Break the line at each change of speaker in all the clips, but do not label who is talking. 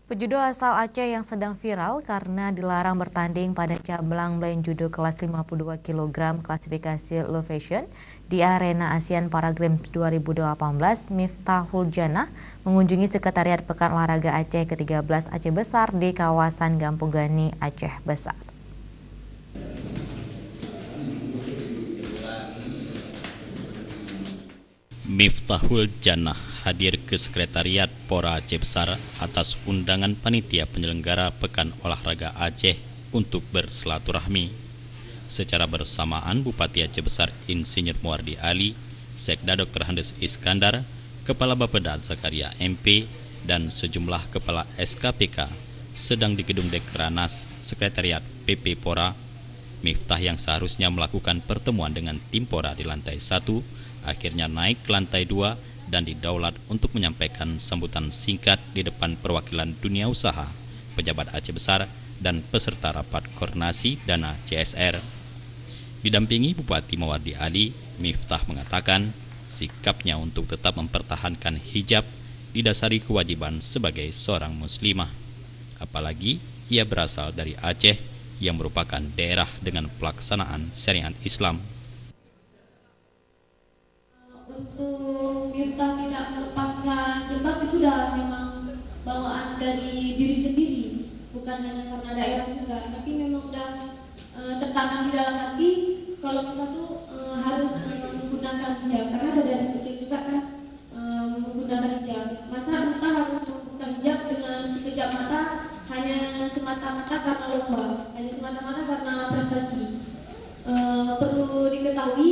Pejudo asal Aceh yang sedang viral karena dilarang bertanding pada cabang blind judo kelas 52 kg klasifikasi low fashion di arena ASEAN Para Games 2018, Miftahul Janah mengunjungi Sekretariat Pekan Olahraga Aceh ke-13 Aceh Besar di kawasan Gampung Gani, Aceh Besar.
Miftahul Janah hadir ke Sekretariat Pora Aceh Besar atas undangan panitia penyelenggara Pekan Olahraga Aceh untuk bersilaturahmi. Secara bersamaan, Bupati Aceh Besar Insinyur Muwardi Ali, Sekda Dr. Handes Iskandar, Kepala Bapeda Zakaria MP, dan sejumlah kepala SKPK sedang di Gedung Dekranas Sekretariat PP Pora. Miftah yang seharusnya melakukan pertemuan dengan tim Pora di lantai 1, akhirnya naik ke lantai 2 dan didaulat untuk menyampaikan sambutan singkat di depan perwakilan dunia usaha, pejabat Aceh Besar, dan peserta rapat koordinasi dana CSR. Didampingi Bupati Muwardi Ali, Miftah mengatakan sikapnya untuk tetap mempertahankan hijab didasari kewajiban sebagai seorang muslimah. Apalagi ia berasal dari Aceh yang merupakan daerah dengan pelaksanaan syariat Islam.
Untuk kita tidak melepaskan jilbab itu dah memang bawaan dari diri sendiri, bukan hanya karena daerah juga, tapi memang udah tertanam di dalam hati kalau kita tuh harus menggunakan hijab, karena udah dari kecil juga kan menggunakan hijab. Masa kita harus membuka hijab dengan sekejap mata hanya semata-mata karena lomba, hanya semata-mata karena prestasi. Perlu diketahui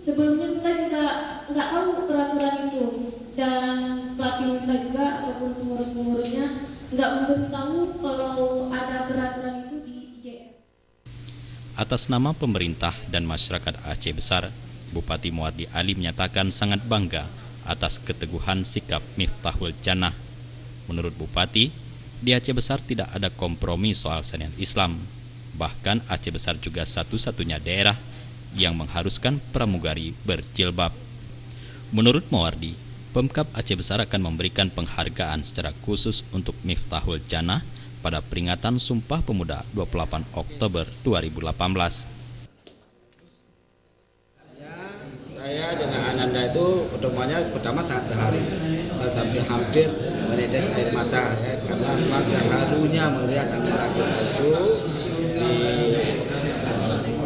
sebelumnya kita juga nggak tahu peraturan itu, dan pelatih kita juga ataupun pengurus-pengurusnya nggak memberitahu kalau ada peraturan itu di IJF.
Atas nama pemerintah dan masyarakat Aceh Besar, Bupati Muwardi Ali menyatakan sangat bangga atas keteguhan sikap Miftahul Janah. Menurut Bupati, di Aceh Besar tidak ada kompromi soal syariat Islam. Bahkan Aceh Besar juga satu-satunya daerah yang mengharuskan pramugari berjilbab. Menurut Muwardi, Pemkab Aceh Besar akan memberikan penghargaan secara khusus untuk Miftahul Janah pada peringatan Sumpah Pemuda 28 Oktober 2018.
Saya dengan Ananda itu pertemuannya pertama sangat terharu. Saya sampai hampir menetes air mata ya, karena memang terharunya melihat Ananda itu di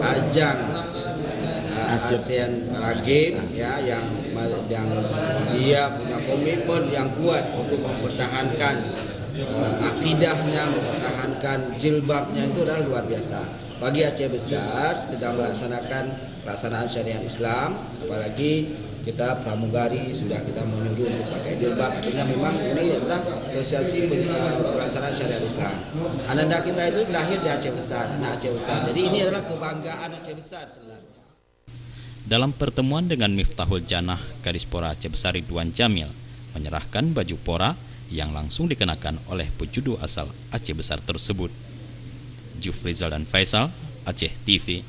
ajang ASEAN Para Games ya, yang dia punya komitmen yang kuat untuk mempertahankan akidahnya, mempertahankan jilbabnya, itu adalah luar biasa. Bagi Aceh Besar sedang melaksanakan pelaksanaan syariat Islam, apalagi kita pramugari sudah kita menyuruh untuk pakai jilbab, artinya memang ini adalah sosialisasi pelaksanaan syariat Islam. Ananda kita itu lahir di Aceh Besar, anak Aceh Besar, jadi ini adalah kebanggaan Aceh Besar sebenarnya.
Dalam pertemuan dengan Miftahul Janah, Kadis Pora Aceh Besar Ridwan Jamil menyerahkan baju Pora yang langsung dikenakan oleh pejudo asal Aceh Besar tersebut. Jufrizal dan Faisal, Aceh TV.